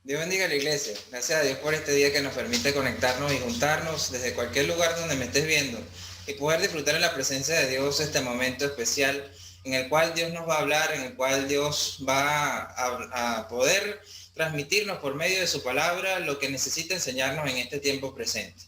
Dios bendiga a la iglesia. Gracias a Dios por este día que nos permite conectarnos y juntarnos desde cualquier lugar donde me estés viendo y poder disfrutar en la presencia de Dios este momento especial en el cual Dios nos va a hablar, en el cual Dios va a poder transmitirnos por medio de su palabra lo que necesita enseñarnos en este tiempo presente.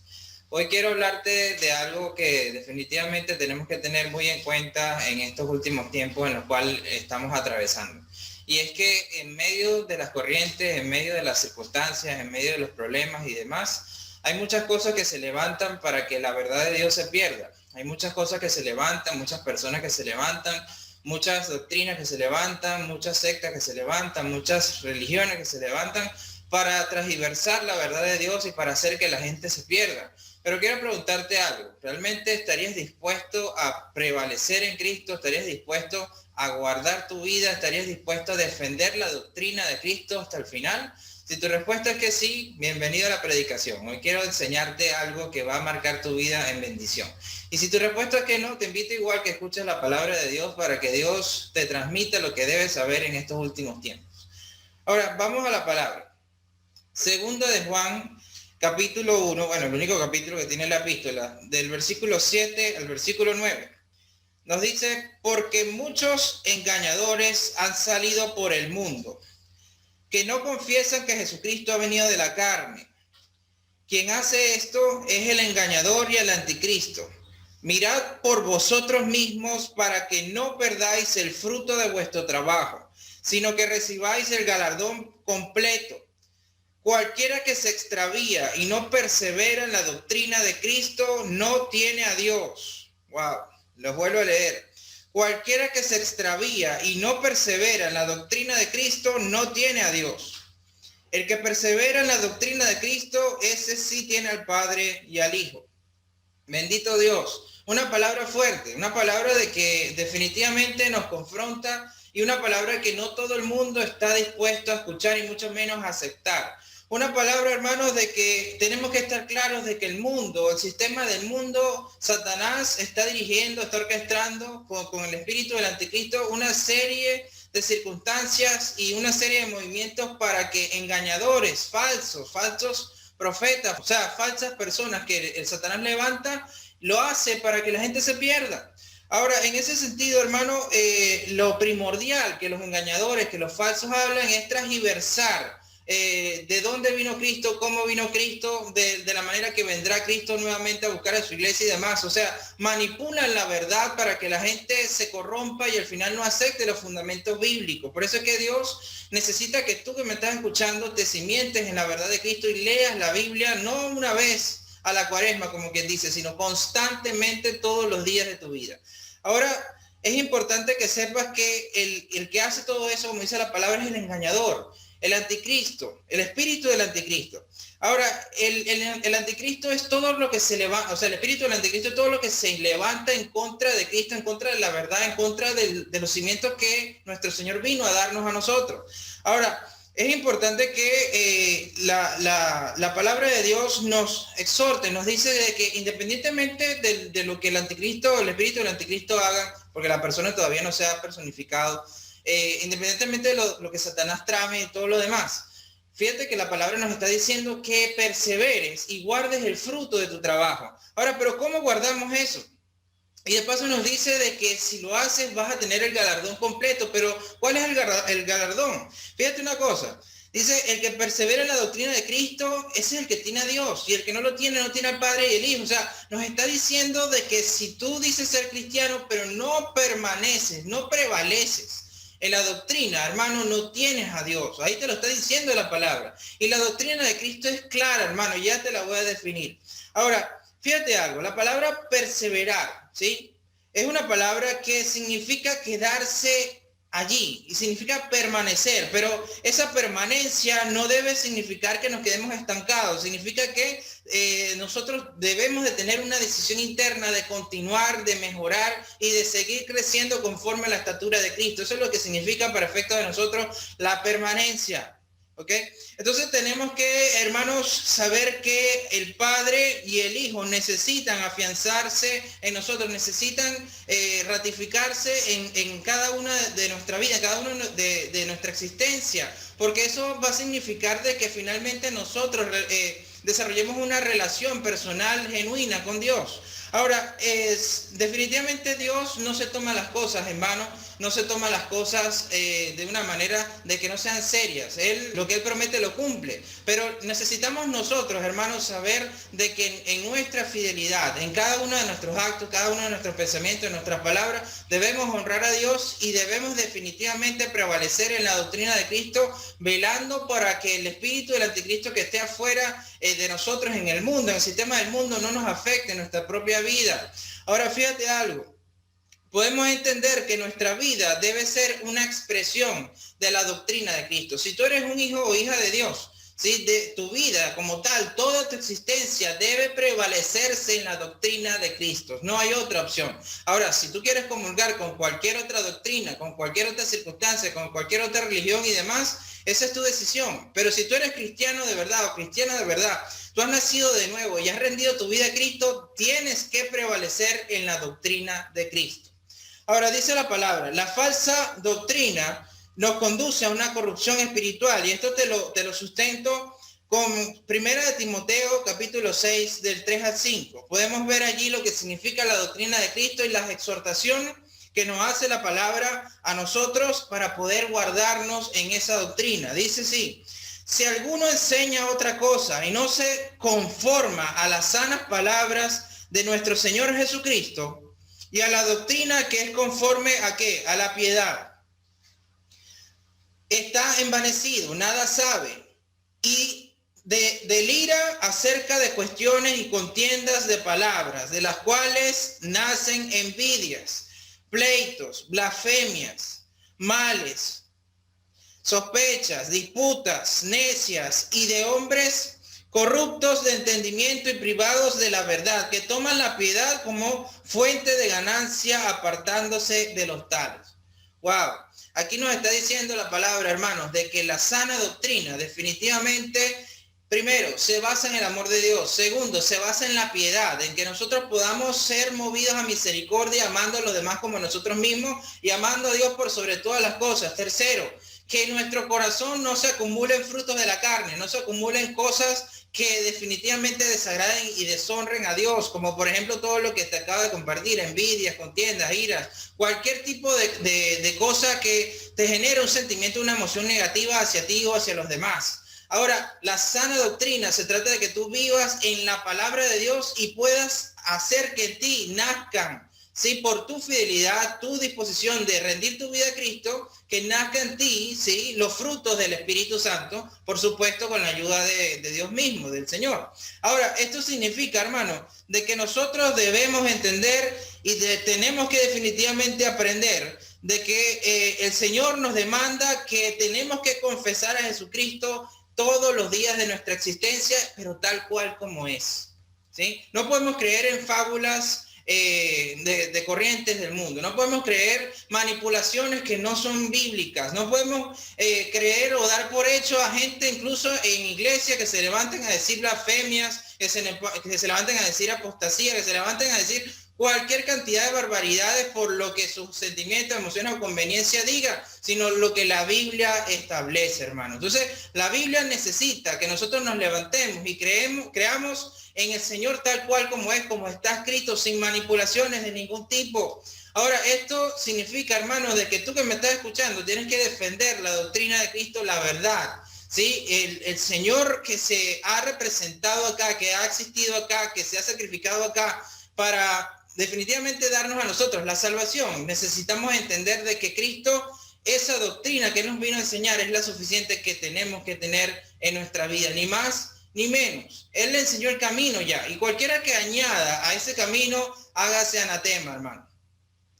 Hoy quiero hablarte de algo que definitivamente tenemos que tener muy en cuenta en estos últimos tiempos en los cuales estamos atravesando. Y es que en medio de las corrientes, en medio de las circunstancias, en medio de los problemas y demás, hay muchas cosas que se levantan para que la verdad de Dios se pierda. Hay muchas cosas que se levantan, muchas personas que se levantan, muchas doctrinas que se levantan, muchas sectas que se levantan, muchas religiones que se levantan para transgiversar la verdad de Dios y para hacer que la gente se pierda. Pero quiero preguntarte algo. ¿Realmente estarías dispuesto a prevalecer en Cristo? ¿Estarías dispuesto a guardar tu vida? ¿Estarías dispuesto a defender la doctrina de Cristo hasta el final? Si tu respuesta es que sí, bienvenido a la predicación. Hoy quiero enseñarte algo que va a marcar tu vida en bendición. Y si tu respuesta es que no, te invito igual que escuches la palabra de Dios para que Dios te transmita lo que debes saber en estos últimos tiempos. Ahora, vamos a la palabra. Segunda de Juan, capítulo 1, bueno, el único capítulo que tiene la epístola, del versículo 7 al versículo 9. Nos dice, porque muchos engañadores han salido por el mundo, que no confiesan que Jesucristo ha venido de la carne. Quien hace esto es el engañador y el anticristo. Mirad por vosotros mismos para que no perdáis el fruto de vuestro trabajo, sino que recibáis el galardón completo. Cualquiera que se extravía y no persevera en la doctrina de Cristo no tiene a Dios. Wow, los vuelvo a leer. Cualquiera que se extravía y no persevera en la doctrina de Cristo no tiene a Dios. El que persevera en la doctrina de Cristo, ese sí tiene al Padre y al Hijo. Bendito Dios. Una palabra fuerte, una palabra de que definitivamente nos confronta y una palabra que no todo el mundo está dispuesto a escuchar y mucho menos a aceptar. Una palabra, hermanos, de que tenemos que estar claros de que el mundo, el sistema del mundo, Satanás está dirigiendo, está orquestando con el espíritu del anticristo una serie de circunstancias y una serie de movimientos para que engañadores, falsos profetas, o sea, falsas personas que el Satanás levanta, lo hace para que la gente se pierda. Ahora, en ese sentido, hermano, lo primordial que los engañadores, que los falsos hablan es transgiversar de dónde vino Cristo, cómo vino Cristo, de la manera que vendrá Cristo nuevamente a buscar a su iglesia y demás. O sea, manipulan la verdad para que la gente se corrompa y al final no acepte los fundamentos bíblicos. Por eso es que Dios necesita que tú que me estás escuchando te cimientes en la verdad de Cristo y leas la Biblia no una vez a la cuaresma, como quien dice, sino constantemente todos los días de tu vida. Ahora, es importante que sepas que el que hace todo eso, como dice la palabra, es el engañador, el anticristo, el espíritu del anticristo. Ahora, el anticristo es todo lo que se levanta, o sea, el espíritu del anticristo es todo lo que se levanta en contra de Cristo, en contra de la verdad, en contra de los cimientos que nuestro Señor vino a darnos a nosotros. Ahora, es importante que la palabra de Dios nos exhorte, nos dice de que independientemente de lo que el anticristo, el espíritu del anticristo haga, porque la persona todavía no se ha personificado, independientemente de lo que Satanás trame y todo lo demás, fíjate que la palabra nos está diciendo que perseveres y guardes el fruto de tu trabajo. Ahora, pero ¿cómo guardamos eso? Y de paso nos dice de que si lo haces vas a tener el galardón completo, pero ¿cuál es el galardón? Fíjate una cosa, dice, el que persevera en la doctrina de Cristo, ese es el que tiene a Dios, y el que no lo tiene, no tiene al Padre y el Hijo. O sea, nos está diciendo de que si tú dices ser cristiano, pero no permaneces, no prevaleces en la doctrina, hermano, no tienes a Dios. Ahí te lo está diciendo la palabra. Y la doctrina de Cristo es clara, hermano, ya te la voy a definir. Ahora, fíjate algo, la palabra perseverar, ¿sí? Es una palabra que significa quedarse allí y significa permanecer, pero esa permanencia no debe significar que nos quedemos estancados, significa que nosotros debemos de tener una decisión interna de continuar, de mejorar y de seguir creciendo conforme a la estatura de Cristo. Eso es lo que significa para efecto de nosotros la permanencia. ¿ok? Entonces tenemos que, hermanos, saber que el Padre y el Hijo necesitan afianzarse en nosotros, necesitan ratificarse en cada una de nuestra vida, cada uno de nuestra existencia, porque eso va a significar de que finalmente nosotros desarrollemos una relación personal genuina con Dios. Ahora, definitivamente Dios no se toma las cosas en vano, no se toma las cosas de una manera de que no sean serias. Lo que Él promete lo cumple. Pero necesitamos nosotros, hermanos, saber de que en nuestra fidelidad, en cada uno de nuestros actos, cada uno de nuestros pensamientos, en nuestras palabras, debemos honrar a Dios y debemos definitivamente prevalecer en la doctrina de Cristo, velando para que el espíritu del anticristo que esté afuera de nosotros en el mundo, en el sistema del mundo, no nos afecte en nuestra propia vida. Ahora, fíjate algo. Podemos entender que nuestra vida debe ser una expresión de la doctrina de Cristo. Si tú eres un hijo o hija de Dios, ¿sí? De tu vida como tal, toda tu existencia debe prevalecerse en la doctrina de Cristo. No hay otra opción. Ahora, si tú quieres comulgar con cualquier otra doctrina, con cualquier otra circunstancia, con cualquier otra religión y demás, esa es tu decisión. Pero si tú eres cristiano de verdad o cristiana de verdad, tú has nacido de nuevo y has rendido tu vida a Cristo, tienes que prevalecer en la doctrina de Cristo. Ahora dice la palabra, la falsa doctrina nos conduce a una corrupción espiritual, y esto te lo sustento con Primera de Timoteo, capítulo 6, del 3 al 5. Podemos ver allí lo que significa la doctrina de Cristo y las exhortaciones que nos hace la palabra a nosotros para poder guardarnos en esa doctrina. Dice así: si alguno enseña otra cosa y no se conforma a las sanas palabras de nuestro Señor Jesucristo y a la doctrina que es conforme a ¿qué? A la piedad, está envanecido, nada sabe, y delira acerca de cuestiones y contiendas de palabras, de las cuales nacen envidias, pleitos, blasfemias, males, sospechas, disputas, necias, y de hombres corruptos de entendimiento y privados de la verdad, que toman la piedad como fuente de ganancia, apartándose de los tales. Wow, aquí nos está diciendo la palabra, hermanos, de que la sana doctrina definitivamente, primero, se basa en el amor de Dios. Segundo, se basa en la piedad, en que nosotros podamos ser movidos a misericordia, amando a los demás como nosotros mismos y amando a Dios por sobre todas las cosas. Tercero, que en nuestro corazón no se acumulen frutos de la carne, no se acumulen cosas que definitivamente desagraden y deshonren a Dios, como por ejemplo todo lo que te acabo de compartir, envidias, contiendas, iras, cualquier tipo de cosa que te genere un sentimiento, una emoción negativa hacia ti o hacia los demás. Ahora, la sana doctrina se trata de que tú vivas en la palabra de Dios y puedas hacer que en ti nazcan, ¿sí? Por tu fidelidad, tu disposición de rendir tu vida a Cristo, que nazca en ti, ¿sí? Los frutos del Espíritu Santo, por supuesto con la ayuda de Dios mismo, del Señor. Ahora, esto significa, hermano, de que nosotros debemos entender y tenemos que definitivamente aprender de que el Señor nos demanda que tenemos que confesar a Jesucristo todos los días de nuestra existencia, pero tal cual como es, ¿sí? No podemos creer en fábulas de corrientes del mundo. No podemos creer manipulaciones que no son bíblicas. No podemos creer o dar por hecho a gente incluso en iglesia que se levanten a decir blasfemias, que se levanten a decir apostasía, que se levanten a decir cualquier cantidad de barbaridades por lo que sus sentimientos, emociones o conveniencia diga, sino lo que la Biblia establece, hermano. Entonces, la Biblia necesita que nosotros nos levantemos y creamos en el Señor tal cual como es, como está escrito, sin manipulaciones de ningún tipo. Ahora, esto significa, hermano, de que tú que me estás escuchando tienes que defender la doctrina de Cristo, la verdad. ¿Sí? El Señor que se ha representado acá, que ha existido acá, que se ha sacrificado acá para definitivamente darnos a nosotros la salvación. Necesitamos entender de que Cristo, esa doctrina que nos vino a enseñar, es la suficiente que tenemos que tener en nuestra vida, ni más ni menos. Él le enseñó el camino ya, y cualquiera que añada a ese camino, hágase anatema, hermano.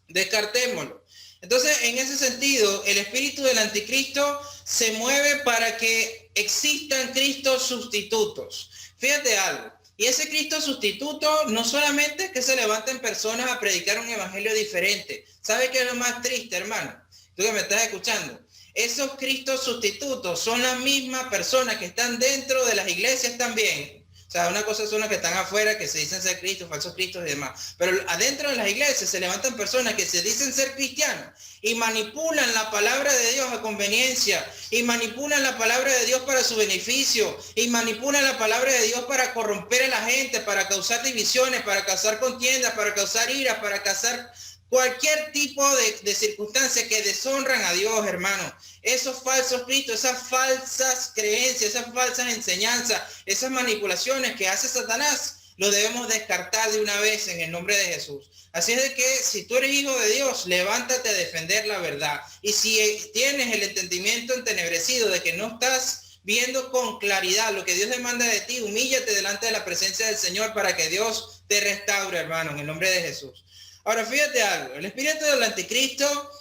Descartémoslo. Entonces, en ese sentido, el espíritu del anticristo se mueve para que existan Cristos sustitutos. Fíjate algo. Y ese Cristo sustituto no solamente es que se levanten personas a predicar un evangelio diferente. ¿Sabe qué es lo más triste, hermano? Tú que me estás escuchando. Esos Cristos sustitutos son las mismas personas que están dentro de las iglesias también. O sea, una cosa son las que están afuera, que se dicen ser Cristos, falsos Cristos y demás. Pero adentro de las iglesias se levantan personas que se dicen ser cristianos y manipulan la palabra de Dios a conveniencia, y manipulan la palabra de Dios para su beneficio, y manipulan la palabra de Dios para corromper a la gente, para causar divisiones, para causar contiendas, para causar ira, para causar cualquier tipo de circunstancia que deshonran a Dios, hermano. Esos falsos cristos, esas falsas creencias, esas falsas enseñanzas, esas manipulaciones que hace Satanás, lo debemos descartar de una vez en el nombre de Jesús. Así es de que si tú eres hijo de Dios, levántate a defender la verdad. Y si tienes el entendimiento entenebrecido de que no estás viendo con claridad lo que Dios demanda de ti, humíllate delante de la presencia del Señor para que Dios te restaure, hermano, en el nombre de Jesús. Ahora, fíjate algo, el espíritu del anticristo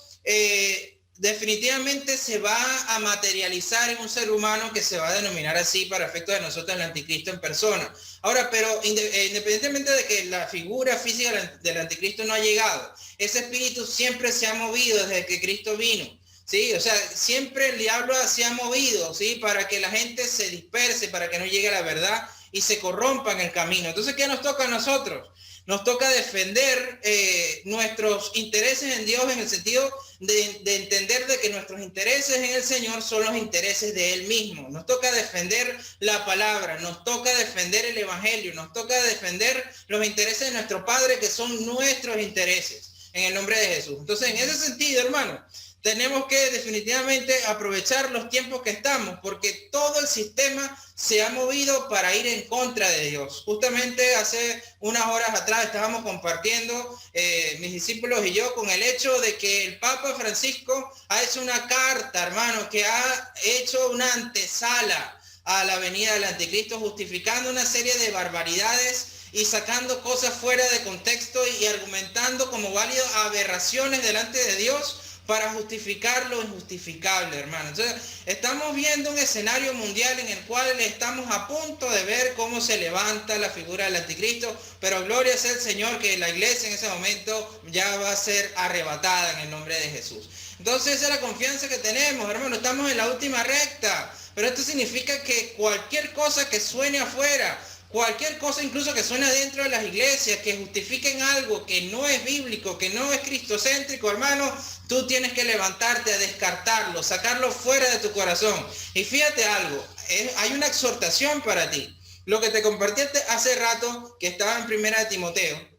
definitivamente se va a materializar en un ser humano que se va a denominar así para efectos de nosotros el anticristo en persona. Ahora, pero independientemente de que la figura física del anticristo no ha llegado, ese espíritu siempre se ha movido desde que Cristo vino. Sí, o sea, siempre el diablo se ha movido, ¿sí? Para que la gente se disperse, para que no llegue a la verdad y se corrompa en el camino. Entonces, ¿qué nos toca a nosotros? Nos toca defender nuestros intereses en Dios, en el sentido de entender de que nuestros intereses en el Señor son los intereses de Él mismo. Nos toca defender la palabra, nos toca defender el Evangelio, nos toca defender los intereses de nuestro Padre, que son nuestros intereses, en el nombre de Jesús. Entonces, en ese sentido, hermano, tenemos que definitivamente aprovechar los tiempos que estamos, porque todo el sistema se ha movido para ir en contra de Dios. Justamente hace unas horas atrás estábamos compartiendo mis discípulos y yo con el hecho de que el Papa Francisco ha hecho una carta, hermano, que ha hecho una antesala a la venida del anticristo, justificando una serie de barbaridades y sacando cosas fuera de contexto y argumentando como válido aberraciones delante de Dios para justificar lo injustificable, hermano. Entonces, estamos viendo un escenario mundial en el cual estamos a punto de ver cómo se levanta la figura del anticristo, pero gloria sea el Señor que la iglesia en ese momento ya va a ser arrebatada en el nombre de Jesús. Entonces, esa es la confianza que tenemos, hermano. Estamos en la última recta, pero esto significa que cualquier cosa que suene afuera, cualquier cosa incluso que suene dentro de las iglesias, que justifiquen algo que no es bíblico, que no es cristocéntrico, hermano, tú tienes que levantarte a descartarlo, sacarlo fuera de tu corazón. Y fíjate algo, hay una exhortación para ti. Lo que te compartí hace rato, que estaba en 1 Timoteo,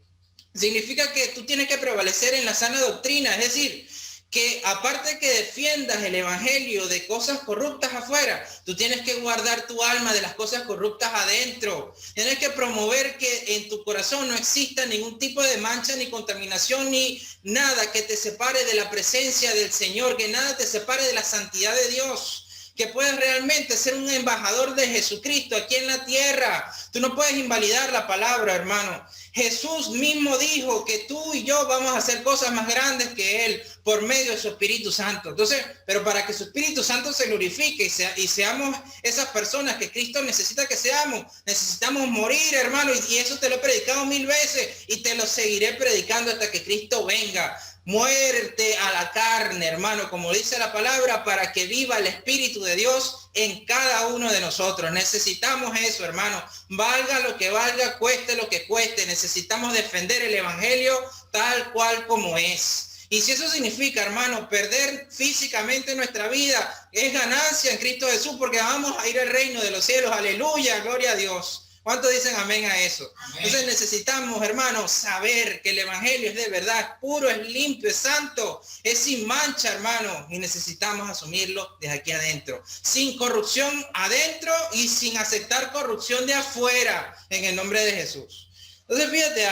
significa que tú tienes que prevalecer en la sana doctrina, es decir, que aparte que defiendas el evangelio de cosas corruptas afuera, tú tienes que guardar tu alma de las cosas corruptas adentro. Tienes que promover que en tu corazón no exista ningún tipo de mancha, ni contaminación, ni nada que te separe de la presencia del Señor, que nada te separe de la santidad de Dios, que puedas realmente ser un embajador de Jesucristo aquí en la tierra. Tú no puedes invalidar la palabra, hermano. Jesús mismo dijo que tú y yo vamos a hacer cosas más grandes que Él por medio de su Espíritu Santo. Entonces, pero para que su Espíritu Santo se glorifique y seamos esas personas que Cristo necesita que seamos, necesitamos morir, hermano, y eso te lo he predicado 1000 veces y te lo seguiré predicando hasta que Cristo venga. Muerte a la carne, hermano, como dice la palabra, para que viva el Espíritu de Dios en cada uno de nosotros. Necesitamos eso, hermano. Valga lo que valga, cueste lo que cueste. Necesitamos defender el Evangelio tal cual como es. Y si eso significa, hermano, perder físicamente nuestra vida, es ganancia en Cristo Jesús, porque vamos a ir al reino de los cielos. Aleluya, gloria a Dios. ¿Cuántos dicen amén a eso? Amén. Entonces necesitamos, hermanos, saber que el evangelio es de verdad, es puro, es limpio, es santo, es sin mancha, hermano, y necesitamos asumirlo desde aquí adentro, sin corrupción adentro y sin aceptar corrupción de afuera, en el nombre de Jesús. Entonces fíjate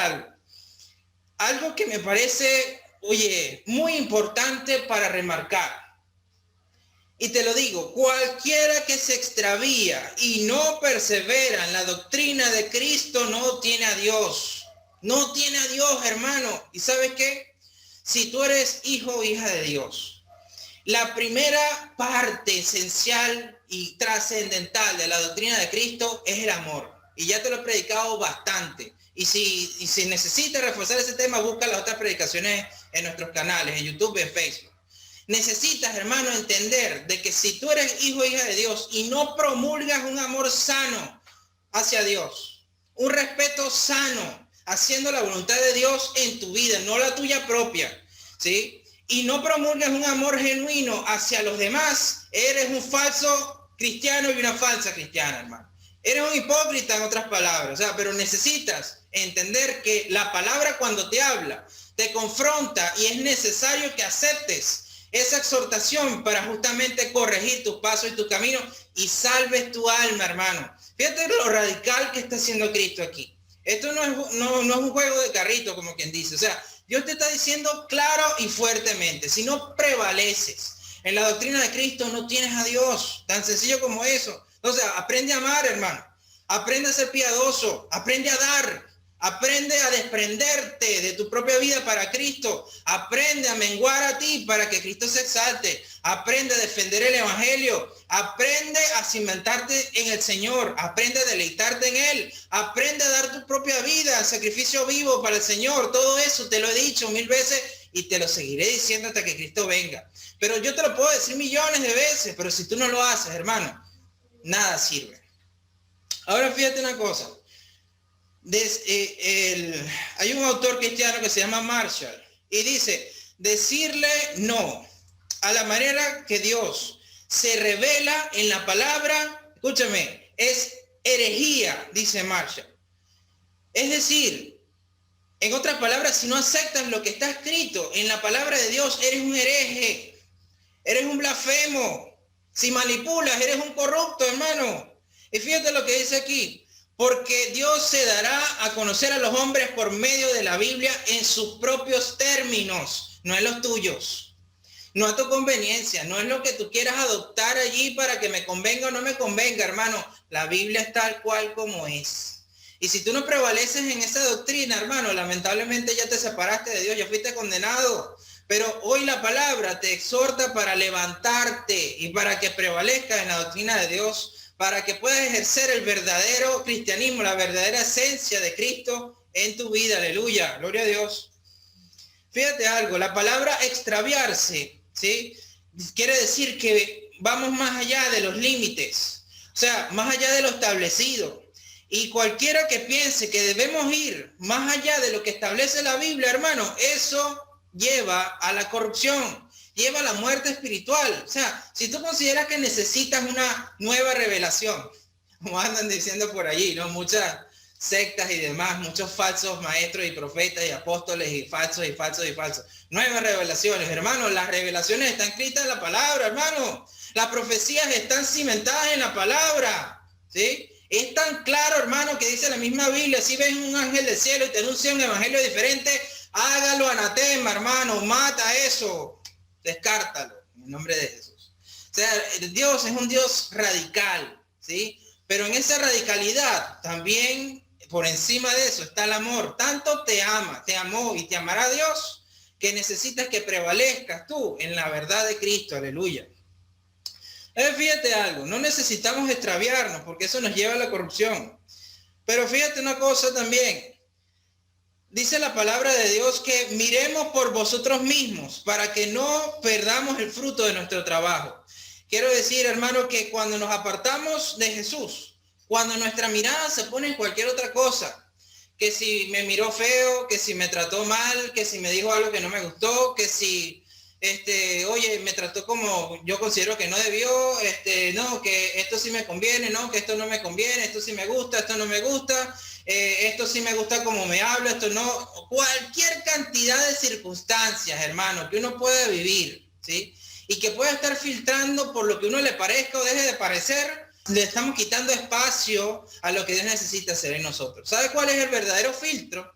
algo que me parece, oye, muy importante para remarcar. Y te lo digo, cualquiera que se extravía y no persevera en la doctrina de Cristo no tiene a Dios. No tiene a Dios, hermano. ¿Y sabes qué? Si tú eres hijo o hija de Dios, la primera parte esencial y trascendental de la doctrina de Cristo es el amor. Y ya te lo he predicado bastante. Y si necesitas reforzar ese tema, busca las otras predicaciones en nuestros canales, en YouTube y en Facebook. Necesitas, hermano, entender de que si tú eres hijo o hija de Dios y no promulgas un amor sano hacia Dios, un respeto sano, haciendo la voluntad de Dios en tu vida, no la tuya propia, ¿sí? Y no promulgas un amor genuino hacia los demás, eres un falso cristiano y una falsa cristiana, hermano. Eres un hipócrita, en otras palabras, o sea, pero necesitas entender que la palabra cuando te habla, te confronta y es necesario que aceptes esa exhortación para justamente corregir tus pasos y tus caminos y salves tu alma, hermano. Fíjate lo radical que está haciendo Cristo aquí. Esto no es un juego de carrito, como quien dice. O sea, Dios te está diciendo claro y fuertemente, si no prevaleces en la doctrina de Cristo, no tienes a Dios. Tan sencillo como eso. Entonces, aprende a amar, hermano. Aprende a ser piadoso. Aprende a dar. Aprende a desprenderte de tu propia vida para Cristo. Aprende a menguar a ti para que Cristo se exalte. Aprende a defender el evangelio. Aprende a cimentarte en el Señor. Aprende a deleitarte en Él. Aprende a dar tu propia vida, sacrificio vivo para el Señor. Todo eso te lo he dicho 1000 veces y te lo seguiré diciendo hasta que Cristo venga. Pero yo te lo puedo decir millones de veces, pero si tú no lo haces, hermano, nada sirve. Ahora fíjate una cosa. Hay un autor cristiano que se llama Marshall y dice, decirle no a la manera que Dios se revela en la palabra, escúchame, es herejía, dice Marshall. Es decir, en otras palabras, si no aceptas lo que está escrito en la palabra de Dios, eres un hereje, eres un blasfemo. Si manipulas, eres un corrupto, hermano. Y fíjate lo que dice aquí. Porque Dios se dará a conocer a los hombres por medio de la Biblia en sus propios términos, no en los tuyos. No a tu conveniencia, no es lo que tú quieras adoptar allí para que me convenga o no me convenga, hermano. La Biblia es tal cual como es. Y si tú no prevaleces en esa doctrina, hermano, lamentablemente ya te separaste de Dios, ya fuiste condenado. Pero hoy la palabra te exhorta para levantarte y para que prevalezcas en la doctrina de Dios, para que puedas ejercer el verdadero cristianismo, la verdadera esencia de Cristo en tu vida. Aleluya, gloria a Dios. Fíjate algo, la palabra extraviarse, ¿sí? Quiere decir que vamos más allá de los límites, o sea, más allá de lo establecido. Y cualquiera que piense que debemos ir más allá de lo que establece la Biblia, hermano, eso lleva a la corrupción. Lleva a la muerte espiritual. O sea, si tú consideras que necesitas una nueva revelación, como andan diciendo por allí, ¿no? Muchas sectas y demás, muchos falsos maestros y profetas y apóstoles y falsos y falsos y falsos. Nuevas revelaciones, hermano. Las revelaciones están escritas en la palabra, hermano. Las profecías están cimentadas en la palabra, ¿sí? Es tan claro, hermano, que dice la misma Biblia, si ves un ángel del cielo y te anuncia un evangelio diferente, hágalo anatema, hermano, mata eso. Descártalo en el nombre de Jesús. O sea, Dios es un Dios radical, ¿sí? Pero en esa radicalidad también por encima de eso está el amor. Tanto te ama, te amó y te amará Dios que necesitas que prevalezcas tú en la verdad de Cristo. Aleluya. Fíjate algo, no necesitamos extraviarnos porque eso nos lleva a la corrupción. Pero fíjate una cosa también. Dice la palabra de Dios que miremos por vosotros mismos para que no perdamos el fruto de nuestro trabajo. Quiero decir, hermano, que cuando nos apartamos de Jesús, cuando nuestra mirada se pone en cualquier otra cosa, que si me miró feo, que si me trató mal, que si me dijo algo que no me gustó, que si, oye, me trató como yo considero que no debió, no, que esto sí me conviene, no, que esto no me conviene, esto sí me gusta, esto no me gusta. Esto sí me gusta como me habla, esto no, cualquier cantidad de circunstancias, hermano, que uno puede vivir, ¿sí? Y que pueda estar filtrando por lo que uno le parezca o deje de parecer, le estamos quitando espacio a lo que Dios necesita hacer en nosotros. ¿Sabe cuál es el verdadero filtro?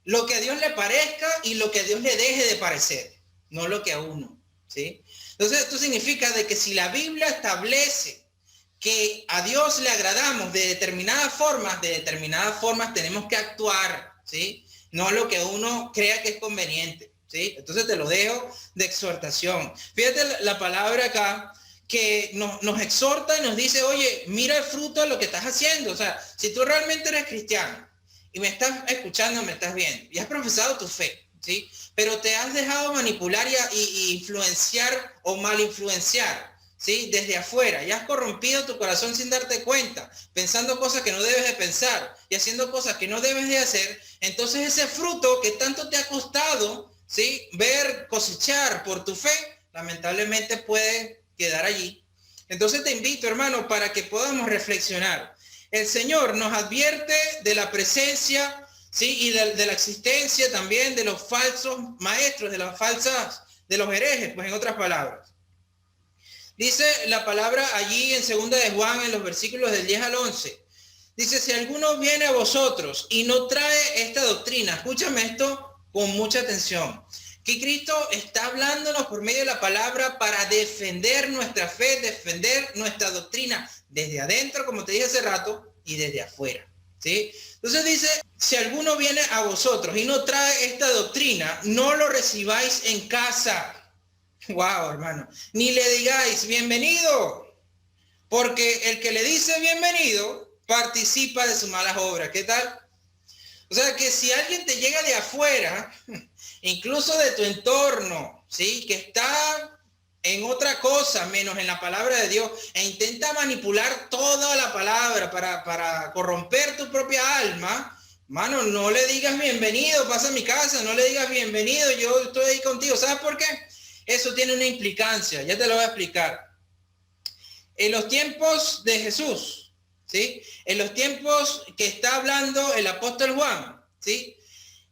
Lo que a Dios le parezca y lo que a Dios le deje de parecer, no lo que a uno, ¿sí? Entonces esto significa de que si la Biblia establece que a Dios le agradamos de determinadas formas tenemos que actuar, ¿sí? No lo que uno crea que es conveniente, ¿sí? Entonces te lo dejo de exhortación. Fíjate la palabra acá que nos exhorta y nos dice, oye, mira el fruto de lo que estás haciendo. O sea, si tú realmente eres cristiano y me estás escuchando, me estás viendo y has profesado tu fe, ¿sí? pero te has dejado manipular y influenciar o mal influenciar, ¿sí? Desde afuera, y has corrompido tu corazón sin darte cuenta, pensando cosas que no debes de pensar y haciendo cosas que no debes de hacer. Entonces ese fruto que tanto te ha costado, ¿sí?, ver cosechar por tu fe, lamentablemente puede quedar allí. Entonces te invito, hermano, para que podamos reflexionar. El Señor nos advierte de la presencia, ¿sí?, y de la existencia también de los falsos maestros, de los herejes, pues en otras palabras. Dice la palabra allí en 2 de Juan, en los versículos del 10 al 11. Dice, si alguno viene a vosotros y no trae esta doctrina, escúchame esto con mucha atención, que Cristo está hablándonos por medio de la palabra para defender nuestra fe, defender nuestra doctrina desde adentro, como te dije hace rato, y desde afuera, ¿sí? Entonces dice, si alguno viene a vosotros y no trae esta doctrina, no lo recibáis en casa. Wow, hermano. Ni le digáis bienvenido, porque el que le dice bienvenido participa de sus malas obras. ¿Qué tal? O sea, que si alguien te llega de afuera, incluso de tu entorno, ¿sí?, que está en otra cosa menos en la palabra de Dios, e intenta manipular toda la palabra para corromper tu propia alma, mano, no le digas bienvenido, pasa a mi casa, no le digas bienvenido, yo estoy ahí contigo. ¿Sabes por qué? Eso tiene una implicancia, ya te lo voy a explicar. En los tiempos de Jesús, ¿sí?, en los tiempos que está hablando el apóstol Juan, ¿sí?,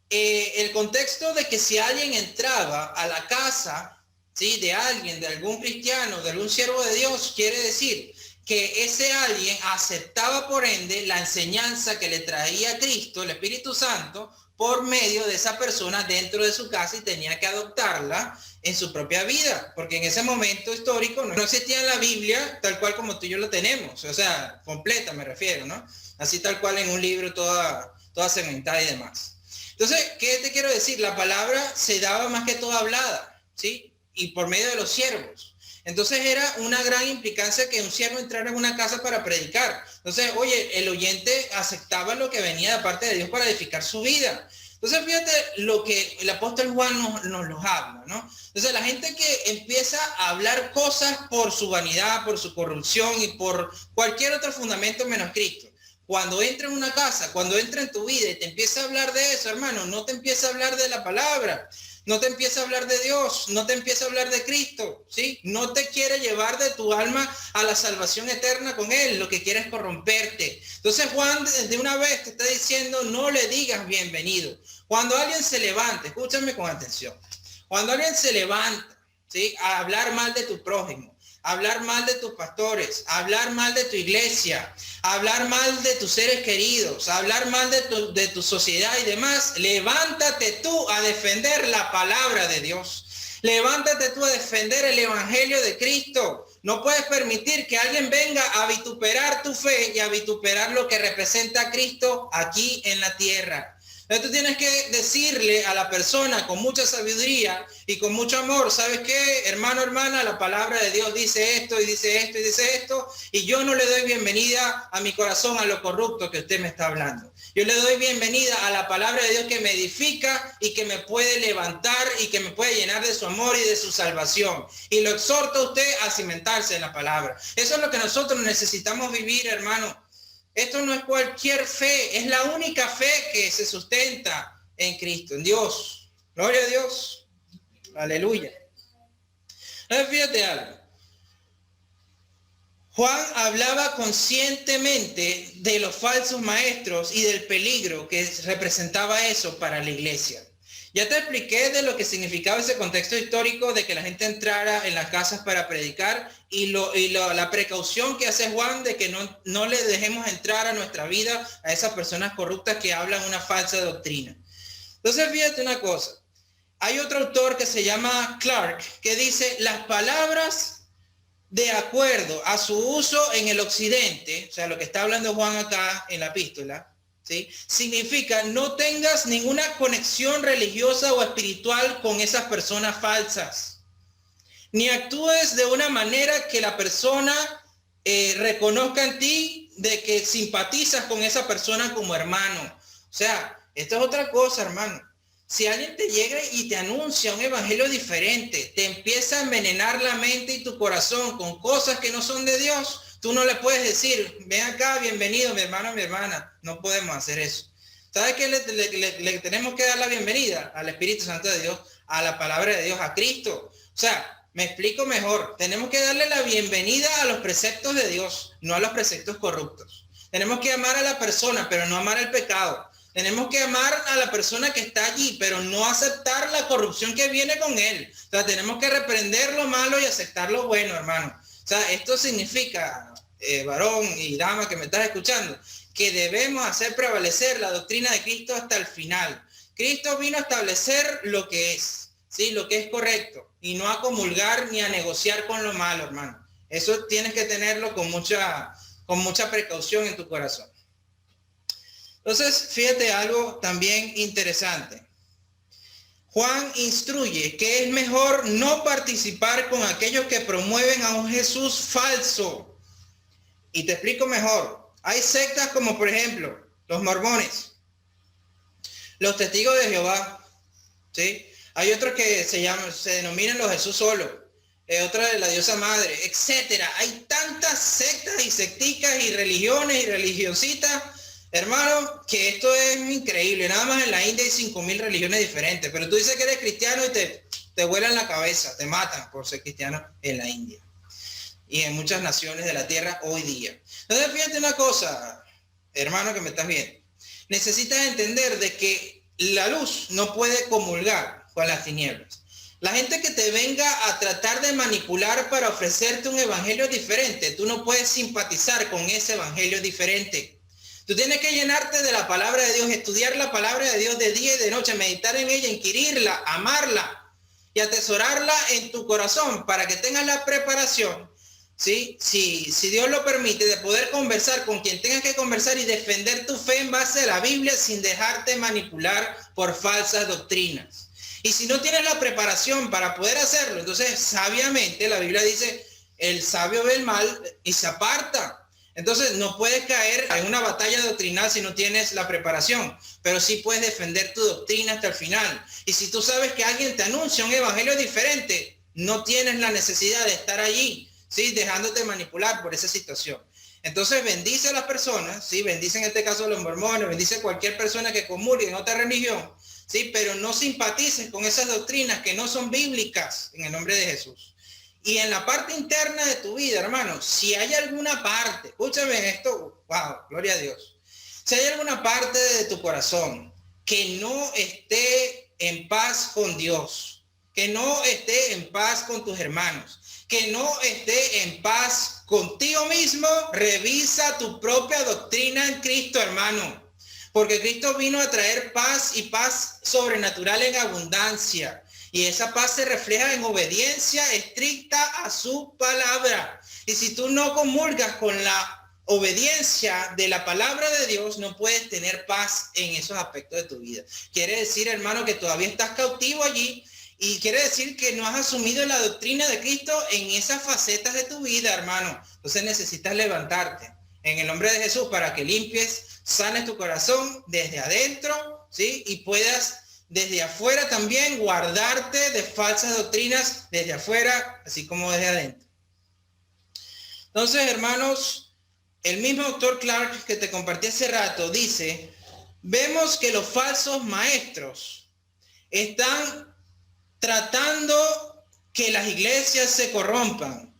el contexto de que si alguien entraba a la casa, ¿sí?, de alguien, de algún cristiano, de algún siervo de Dios, quiere decir que ese alguien aceptaba por ende la enseñanza que le traía Cristo, el Espíritu Santo, por medio de esa persona dentro de su casa, y tenía que adoptarla en su propia vida, porque en ese momento histórico no existía en la Biblia tal cual como tú y yo lo tenemos, o sea, completa me refiero, ¿no? Así tal cual en un libro toda segmentada y demás. Entonces, ¿qué te quiero decir? La palabra se daba más que todo hablada, ¿sí?, y por medio de los siervos. Entonces era una gran implicancia que un siervo entrara en una casa para predicar. Entonces, oye, el oyente aceptaba lo que venía de parte de Dios para edificar su vida. Entonces, fíjate lo que el apóstol Juan nos los habla, ¿no? Entonces, la gente que empieza a hablar cosas por su vanidad, por su corrupción y por cualquier otro fundamento menos Cristo, cuando entra en una casa, cuando entra en tu vida y te empieza a hablar de eso, hermano, no te empieza a hablar de la palabra, no te empieza a hablar de Dios, no te empieza a hablar de Cristo, ¿sí? No te quiere llevar de tu alma a la salvación eterna con Él, lo que quiere es corromperte. Entonces Juan de una vez te está diciendo, no le digas bienvenido. Cuando alguien se levante, escúchame con atención, cuando alguien se levanta, ¿sí?, a hablar mal de tu prójimo, hablar mal de tus pastores, hablar mal de tu iglesia, hablar mal de tus seres queridos, hablar mal de tu sociedad y demás, levántate tú a defender la palabra de Dios. Levántate tú a defender el evangelio de Cristo. No puedes permitir que alguien venga a vituperar tu fe y a vituperar lo que representa a Cristo aquí en la tierra. Entonces tú tienes que decirle a la persona con mucha sabiduría y con mucho amor, ¿sabes qué, hermano, hermana? La palabra de Dios dice esto y dice esto y dice esto, y yo no le doy bienvenida a mi corazón a lo corrupto que usted me está hablando. Yo le doy bienvenida a la palabra de Dios que me edifica y que me puede levantar y que me puede llenar de su amor y de su salvación. Y lo exhorto a usted a cimentarse en la palabra. Eso es lo que nosotros necesitamos vivir, hermano. Esto no es cualquier fe, es la única fe que se sustenta en Cristo, en Dios. Gloria a Dios. Aleluya. Entonces, fíjate algo. Juan hablaba conscientemente de los falsos maestros y del peligro que representaba eso para la iglesia. Ya te expliqué de lo que significaba ese contexto histórico de que la gente entrara en las casas para predicar y la precaución que hace Juan de que no le dejemos entrar a nuestra vida a esas personas corruptas que hablan una falsa doctrina. Entonces, fíjate una cosa. Hay otro autor que se llama Clark que dice, las palabras de acuerdo a su uso en el occidente, o sea, lo que está hablando Juan acá en la epístola, ¿sí?, significa no tengas ninguna conexión religiosa o espiritual con esas personas falsas, ni actúes de una manera que la persona reconozca en ti de que simpatizas con esa persona como hermano. O sea, esto es otra cosa, hermano. Si alguien te llega y te anuncia un evangelio diferente, te empieza a envenenar la mente y tu corazón con cosas que no son de Dios, tú no le puedes decir, ven acá, bienvenido, mi hermano, mi hermana. No podemos hacer eso. ¿Sabes qué le tenemos que dar la bienvenida? Al Espíritu Santo de Dios, a la palabra de Dios, a Cristo. O sea, me explico mejor. Tenemos que darle la bienvenida a los preceptos de Dios, no a los preceptos corruptos. Tenemos que amar a la persona, pero no amar el pecado. Tenemos que amar a la persona que está allí, pero no aceptar la corrupción que viene con él. O sea, tenemos que reprender lo malo y aceptar lo bueno, hermano. O sea, esto significa, varón y dama que me estás escuchando, que debemos hacer prevalecer la doctrina de Cristo hasta el final. Cristo vino a establecer lo que es, ¿sí? Lo que es correcto, y no a comulgar ni a negociar con lo malo, hermano. Eso tienes que tenerlo con mucha precaución en tu corazón. Entonces, fíjate algo también interesante. Juan instruye que es mejor no participar con aquellos que promueven a un Jesús falso. Y te explico mejor. Hay sectas como, por ejemplo, los mormones, los testigos de Jehová, ¿sí? Hay otros que se denominan los Jesús solo, otra de la diosa madre, etcétera. Hay tantas sectas y secticas y religiones y religiositas, hermano, que esto es increíble. Nada más en la India hay 5,000 religiones diferentes, pero tú dices que eres cristiano y te vuelan la cabeza, te matan por ser cristiano en la India y en muchas naciones de la tierra hoy día. Entonces, fíjate una cosa, hermano que me estás viendo. Necesitas entender de que la luz no puede comulgar con las tinieblas. La gente que te venga a tratar de manipular para ofrecerte un evangelio diferente, tú no puedes simpatizar con ese evangelio diferente. Tú tienes que llenarte de la palabra de Dios, estudiar la palabra de Dios de día y de noche, meditar en ella, inquirirla, amarla y atesorarla en tu corazón para que tengas la preparación, ¿sí? Si Dios lo permite, de poder conversar con quien tengas que conversar y defender tu fe en base a la Biblia sin dejarte manipular por falsas doctrinas. Y si no tienes la preparación para poder hacerlo, entonces sabiamente la Biblia dice, el sabio ve el mal y se aparta. Entonces no puedes caer en una batalla doctrinal si no tienes la preparación, pero sí puedes defender tu doctrina hasta el final. Y si tú sabes que alguien te anuncia un evangelio diferente, no tienes la necesidad de estar allí, ¿sí? Dejándote manipular por esa situación. Entonces bendice a las personas, ¿sí? Bendice en este caso a los mormones, bendice a cualquier persona que comulgue en otra religión, ¿sí? Pero no simpatices con esas doctrinas que no son bíblicas en el nombre de Jesús. Y en la parte interna de tu vida, hermano, si hay alguna parte, escúchame esto, wow, gloria a Dios. Si hay alguna parte de tu corazón que no esté en paz con Dios, que no esté en paz con tus hermanos, que no esté en paz contigo mismo, revisa tu propia doctrina en Cristo, hermano. Porque Cristo vino a traer paz y paz sobrenatural en abundancia. Y esa paz se refleja en obediencia estricta a su palabra. Y si tú no comulgas con la obediencia de la palabra de Dios, no puedes tener paz en esos aspectos de tu vida. Quiere decir, hermano, que todavía estás cautivo allí. Y quiere decir que no has asumido la doctrina de Cristo en esas facetas de tu vida, hermano. Entonces necesitas levantarte en el nombre de Jesús para que limpies, sanes tu corazón desde adentro, ¿sí? Y puedas desde afuera también guardarte de falsas doctrinas desde afuera, así como desde adentro. Entonces, hermanos, el mismo doctor Clark que te compartí hace rato dice, vemos que los falsos maestros están tratando que las iglesias se corrompan.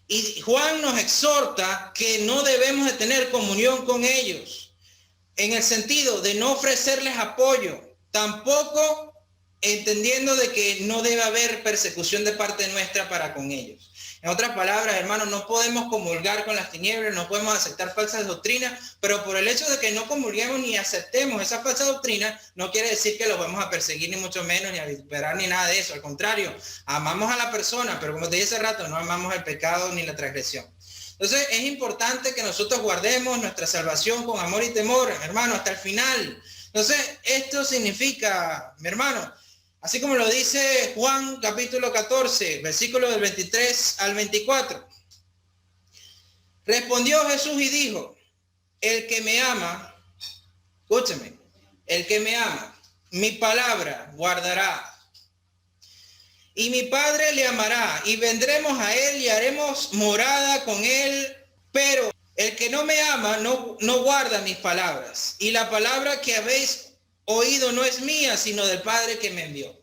Y Juan nos exhorta que no debemos de tener comunión con ellos, en el sentido de no ofrecerles apoyo, tampoco entendiendo de que no debe haber persecución de parte nuestra para con ellos. En otras palabras, hermanos, no podemos comulgar con las tinieblas, no podemos aceptar falsas doctrinas, pero por el hecho de que no comulguemos ni aceptemos esa falsa doctrina, no quiere decir que los vamos a perseguir, ni mucho menos, ni a liberar, ni nada de eso. Al contrario, amamos a la persona, pero como te dije hace rato, no amamos el pecado ni la transgresión. Entonces, es importante que nosotros guardemos nuestra salvación con amor y temor, hermano, hasta el final. Entonces, esto significa, mi hermano, así como lo dice Juan capítulo 14, versículos del 23 al 24. Respondió Jesús y dijo, el que me ama, escúchame, el que me ama, mi palabra guardará. Y mi Padre le amará, y vendremos a él y haremos morada con él. Pero el que no me ama no guarda mis palabras. Y la palabra que habéis oído no es mía, sino del Padre que me envió.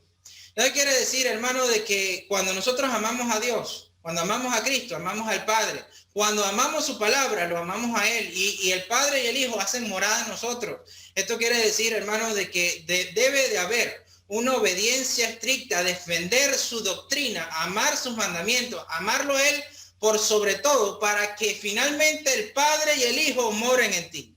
Eso quiere decir, hermano, de que cuando nosotros amamos a Dios, cuando amamos a Cristo, amamos al Padre. Cuando amamos su palabra, lo amamos a Él. Y el Padre y el Hijo hacen morada en nosotros. Esto quiere decir, hermano, de que debe de haber una obediencia estricta, defender su doctrina, amar sus mandamientos, amarlo a Él por sobre todo, para que finalmente el Padre y el Hijo moren en ti.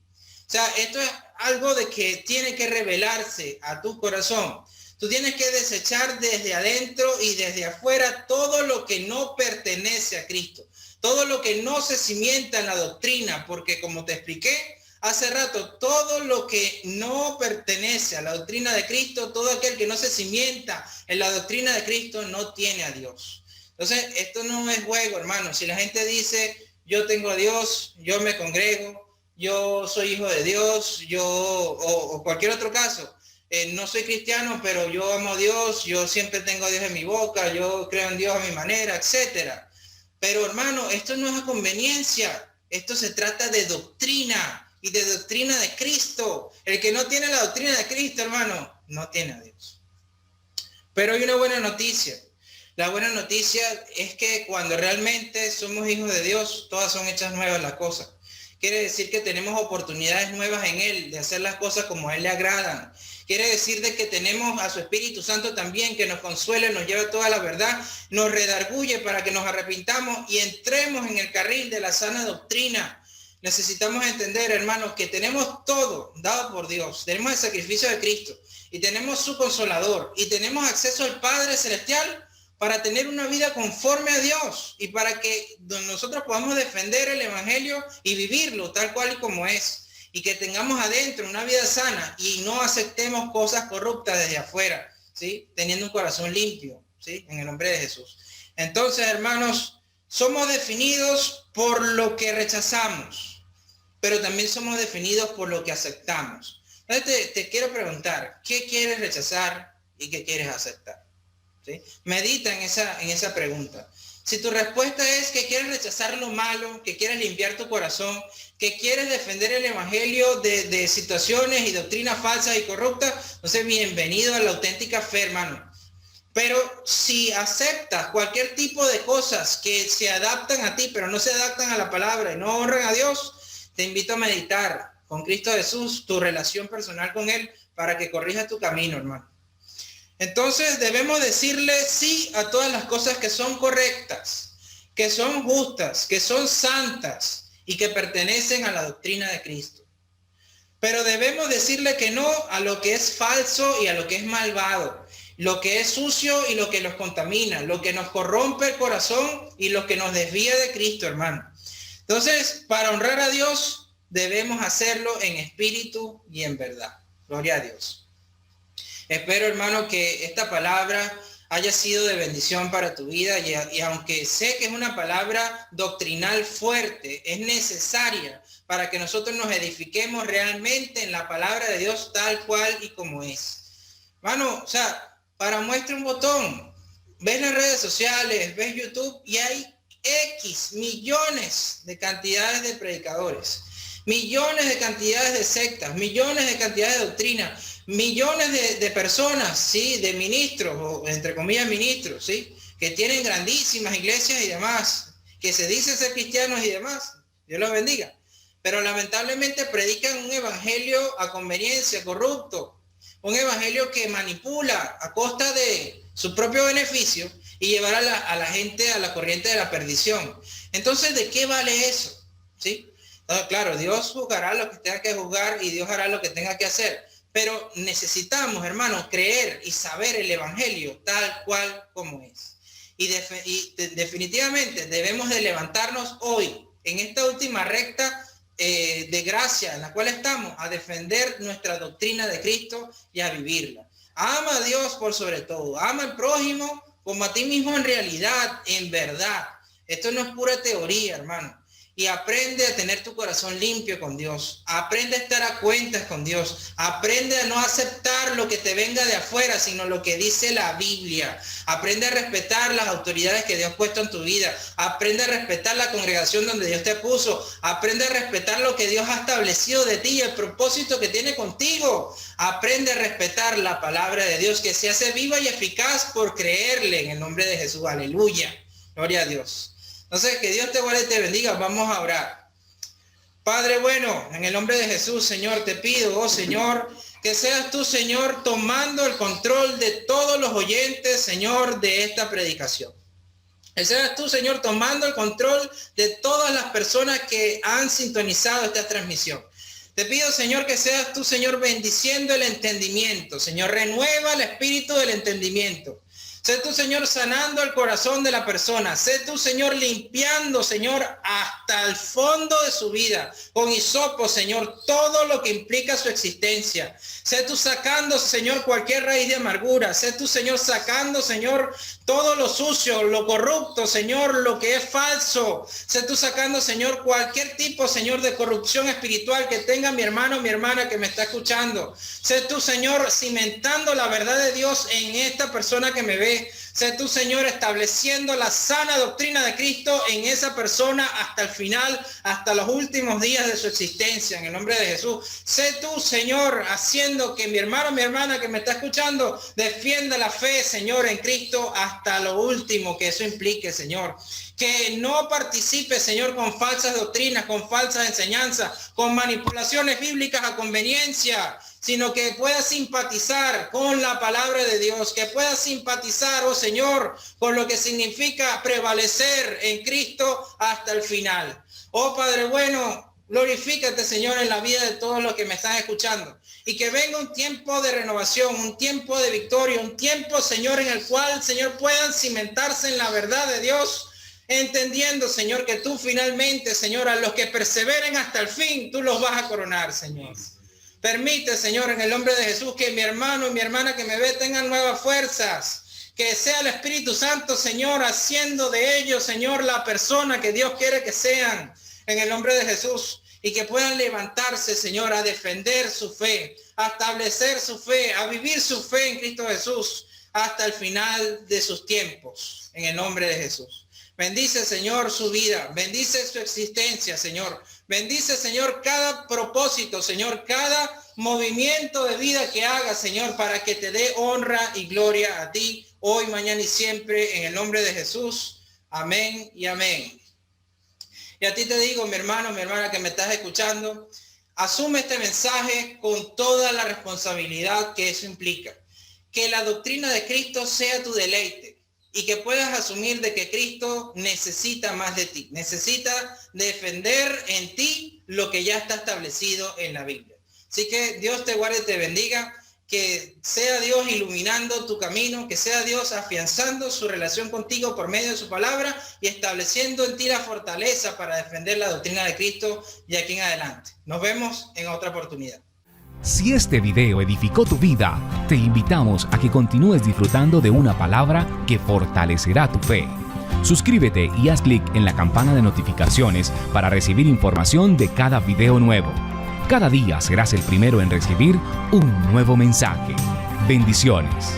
O sea, esto es algo de que tiene que revelarse a tu corazón. Tú tienes que desechar desde adentro y desde afuera todo lo que no pertenece a Cristo, todo lo que no se cimienta en la doctrina, porque como te expliqué hace rato, todo lo que no pertenece a la doctrina de Cristo, todo aquel que no se cimienta en la doctrina de Cristo no tiene a Dios. Entonces, esto no es juego, hermano. Si la gente dice, yo tengo a Dios, yo me congrego, yo soy hijo de Dios, o cualquier otro caso, no soy cristiano, pero yo amo a Dios, yo siempre tengo a Dios en mi boca, yo creo en Dios a mi manera, etcétera. Pero, hermano, esto no es a conveniencia. Esto se trata de doctrina y de doctrina de Cristo. El que no tiene la doctrina de Cristo, hermano, no tiene a Dios. Pero hay una buena noticia. La buena noticia es que cuando realmente somos hijos de Dios, todas son hechas nuevas las cosas. Quiere decir que tenemos oportunidades nuevas en Él, de hacer las cosas como a Él le agradan. Quiere decir de que tenemos a su Espíritu Santo también, que nos consuela, nos lleva toda la verdad, nos redarguye para que nos arrepintamos y entremos en el carril de la sana doctrina. Necesitamos entender, hermanos, que tenemos todo dado por Dios. Tenemos el sacrificio de Cristo y tenemos su consolador y tenemos acceso al Padre Celestial para tener una vida conforme a Dios y para que nosotros podamos defender el Evangelio y vivirlo tal cual y como es. Y que tengamos adentro una vida sana y no aceptemos cosas corruptas desde afuera, ¿sí? Teniendo un corazón limpio, ¿sí? En el nombre de Jesús. Entonces, hermanos, somos definidos por lo que rechazamos, pero también somos definidos por lo que aceptamos. Entonces, te quiero preguntar, ¿qué quieres rechazar y qué quieres aceptar? ¿Sí? Medita en esa pregunta. Si tu respuesta es que quieres rechazar lo malo, que quieres limpiar tu corazón, que quieres defender el evangelio de situaciones y doctrinas falsas y corruptas, entonces bienvenido a la auténtica fe, hermano. Pero si aceptas cualquier tipo de cosas que se adaptan a ti, pero no se adaptan a la palabra y no honran a Dios, te invito a meditar con Cristo Jesús, tu relación personal con Él, para que corrijas tu camino, hermano. Entonces debemos decirle sí a todas las cosas que son correctas, que son justas, que son santas y que pertenecen a la doctrina de Cristo. Pero debemos decirle que no a lo que es falso y a lo que es malvado, lo que es sucio y lo que nos contamina, lo que nos corrompe el corazón y lo que nos desvía de Cristo, hermano. Entonces, para honrar a Dios, debemos hacerlo en espíritu y en verdad. Gloria a Dios. Espero, hermano, que esta palabra haya sido de bendición para tu vida y aunque sé que es una palabra doctrinal fuerte, es necesaria para que nosotros nos edifiquemos realmente en la palabra de Dios tal cual y como es. Hermano, o sea, para muestra un botón, ves las redes sociales, ves YouTube y hay millones de cantidades de predicadores, millones de cantidades de sectas, millones de cantidades de doctrinas, millones de personas, ¿sí? De ministros, o entre comillas ministros, ¿sí? Que tienen grandísimas iglesias y demás, que se dicen ser cristianos y demás. Dios los bendiga. Pero lamentablemente predican un evangelio a conveniencia, corrupto, un evangelio que manipula a costa de su propio beneficio y llevar a la gente a la corriente de la perdición. Entonces, ¿de qué vale eso? ¿Sí? Entonces, claro, Dios juzgará lo que tenga que juzgar y Dios hará lo que tenga que hacer. Pero necesitamos, hermanos, creer y saber el evangelio tal cual como es. Y definitivamente debemos de levantarnos hoy, en esta última recta de gracia en la cual estamos, a defender nuestra doctrina de Cristo y a vivirla. Ama a Dios por sobre todo. Ama al prójimo como a ti mismo en realidad, en verdad. Esto no es pura teoría, hermano. y aprende a tener tu corazón limpio con Dios. Aprende a estar a cuentas con Dios. Aprende a no aceptar lo que te venga de afuera, sino lo que dice la Biblia. Aprende a respetar las autoridades que Dios ha puesto en tu vida. Aprende a respetar la congregación donde Dios te puso. Aprende a respetar lo que Dios ha establecido de ti y el propósito que tiene contigo. Aprende a respetar la palabra de Dios, que se hace viva y eficaz por creerle en el nombre de Jesús. Aleluya. Gloria a Dios. Entonces, que Dios te guarde y te bendiga. Vamos a orar. Padre bueno, en el nombre de Jesús, Señor, te pido, oh Señor, que seas tú, Señor, tomando el control de todos los oyentes, Señor, de esta predicación. Que seas tú, Señor, tomando el control de todas las personas que han sintonizado esta transmisión. Te pido, Señor, que seas tú, Señor, bendiciendo el entendimiento. Señor, renueva el espíritu del entendimiento. Sé tú, Señor, sanando el corazón de la persona. Sé tú, Señor, limpiando, Señor, hasta el fondo de su vida. Con hisopo, Señor, todo lo que implica su existencia. Sé tú sacando, Señor, cualquier raíz de amargura. Sé tú, Señor, sacando, Señor, todo lo sucio, lo corrupto, Señor, lo que es falso. Sé tú sacando, Señor, cualquier tipo, Señor, de corrupción espiritual que tenga mi hermano o mi hermana que me está escuchando. Sé tú, Señor, cimentando la verdad de Dios en esta persona que me ve. Sé tú, Señor, estableciendo la sana doctrina de Cristo en esa persona hasta el final, hasta los últimos días de su existencia, en el nombre de Jesús. Sé tú, Señor, haciendo que mi hermano, mi hermana que me está escuchando, defienda la fe, Señor, en Cristo hasta lo último que eso implique, Señor. Que no participe, Señor, con falsas doctrinas, con falsas enseñanzas, con manipulaciones bíblicas a conveniencia, sino que pueda simpatizar con la palabra de Dios, que pueda simpatizar, oh Señor, con lo que significa prevalecer en Cristo hasta el final. Oh Padre bueno, glorifícate, Señor, en la vida de todos los que me están escuchando. Y que venga un tiempo de renovación, un tiempo de victoria, un tiempo, Señor, en el cual, Señor, puedan cimentarse en la verdad de Dios, entendiendo, Señor, que tú finalmente, Señor, a los que perseveren hasta el fin, tú los vas a coronar, Señor. Permite, Señor, en el nombre de Jesús, que mi hermano y mi hermana que me ve tengan nuevas fuerzas. Que sea el Espíritu Santo, Señor, haciendo de ellos, Señor, la persona que Dios quiere que sean, en el nombre de Jesús. Y que puedan levantarse, Señor, a defender su fe, a establecer su fe, a vivir su fe en Cristo Jesús hasta el final de sus tiempos, en el nombre de Jesús. Bendice, Señor, su vida. Bendice su existencia, Señor. Bendice, Señor, cada propósito, Señor, cada movimiento de vida que haga, Señor, para que te dé honra y gloria a ti, hoy, mañana y siempre, en el nombre de Jesús. Amén y amén. Y a ti te digo, mi hermano, mi hermana que me estás escuchando, asume este mensaje con toda la responsabilidad que eso implica. Que la doctrina de Cristo sea tu deleite. Y que puedas asumir de que Cristo necesita más de ti. Necesita defender en ti lo que ya está establecido en la Biblia. Así que Dios te guarde y te bendiga. Que sea Dios iluminando tu camino. Que sea Dios afianzando su relación contigo por medio de su palabra. Y estableciendo en ti la fortaleza para defender la doctrina de Cristo de aquí en adelante. Nos vemos en otra oportunidad. Si este video edificó tu vida, te invitamos a que continúes disfrutando de una palabra que fortalecerá tu fe. Suscríbete y haz clic en la campana de notificaciones para recibir información de cada video nuevo. Cada día serás el primero en recibir un nuevo mensaje. Bendiciones.